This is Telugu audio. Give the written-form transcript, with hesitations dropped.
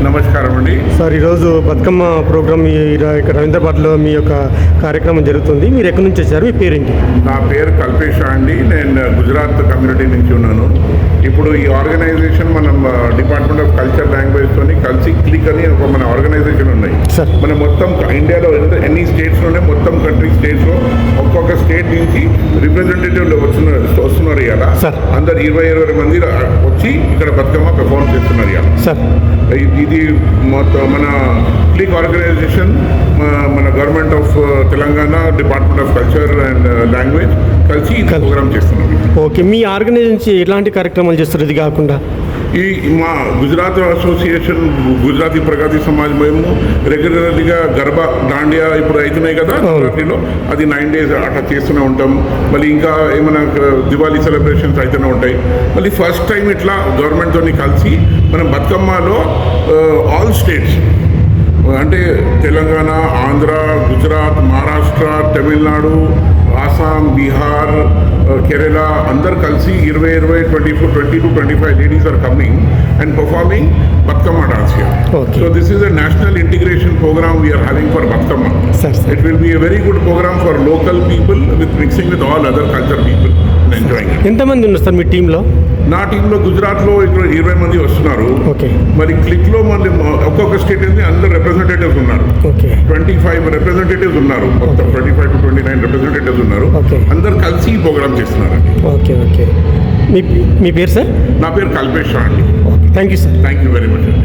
నమస్కారం అండి సార్. ఈరోజు బతుకమ్మ ప్రోగ్రామ్ ఇక్కడ రవీంద్రబాద్లో మీ యొక్క కార్యక్రమం జరుగుతుంది. మీరు ఎక్కడి నుంచి వచ్చారు? మీ పేరేంటి? నా పేరు కల్పేష్ అండి. నేను గుజరాత్ కమ్యూనిటీ నుంచి ఉన్నాను. ఇప్పుడు ఈ ఆర్గనైజేషన్ మనం డిపార్ట్మెంట్ ఆఫ్ కల్చర్ లాంగ్వేజ్తోని కలిసి క్లిక్ అని ఒక మన ఆర్గనైజేషన్ ఉన్నాయి సార్. మన మొత్తం ఇండియాలో ఎన్ని స్టేట్స్లోనే మొత్తం కంట్రీ స్టేట్స్లో ఒక్కొక్క స్టేట్ నుంచి రిప్రజెంటేటివ్లు వస్తున్నారు ఇవాళ. అందరు 20 మంది వచ్చి ఇక్కడ బతుకమ్మ పెర్ఫార్మ్ చేస్తున్నారు ఇవాళ సార్. ఇది మొత్తం మన క్లిక్ ఆర్గనైజేషన్ మన government of Telangana department of culture and language కలిసి ఈ ప్రోగ్రామ్ చేస్తున్నాం. ఓకే, మీ ఆర్గనైజేషన్ ఎలాంటి కార్యక్రమాలు చేస్తారు? ఇది కాకుండా ఈ మా గుజరాత్ అసోసియేషన్ గుజరాతీ ప్రగతి సమాజ్ మేము రెగ్యులర్గా గర్బా దాండియా ఇప్పుడు అవుతున్నాయి కదా గుజరాతీలో, అది 9 days అట్లా చేస్తూనే ఉంటాం. మళ్ళీ ఇంకా ఏమైనా దివాళీ సెలబ్రేషన్స్ అయితేనే ఉంటాయి. మళ్ళీ ఫస్ట్ టైం ఇట్లా గవర్నమెంట్తో కలిసి మనం బతుకమ్మలో ఆల్ స్టేట్స్ అంటే తెలంగాణ, ఆంధ్ర, గుజరాత్, మహారాష్ట్ర, తమిళనాడు, ఆసాం, బీహార్, కేరళ అందరు కలిసి 20-25 ladies are coming and performing Batkama dance here. Okay. So this is a national integration program we are having for Batkama. Sir. It will be a very good program for local people with mixing with all other culture people and enjoying it. ఎంతమంది ఉన్నారు సార్ మీ టీంలో? నా టీంలో గుజరాత్లో ఇక్కడ 20 మంది వస్తున్నారు. ఓకే. మరి క్లిక్లో మళ్ళీ ఒక్కొక్క స్టేట్ నుంచి అందరు రిప్రజెంటేటివ్స్ ఉన్నారు. ఓకే. 25 రిప్రజెంటేటివ్స్ ఉన్నారు. మొత్తం 25 to 29 రిప్రజెంటేటివ్స్ ఉన్నారు. Okay. అందరు కలిసి ఈ ప్రోగ్రామ్ చేస్తున్నారు. Okay okay. మీ పేరు సార్? నా పేరు కల్పేష్ షా అండి. Thank you sir. Thank you very much అండి.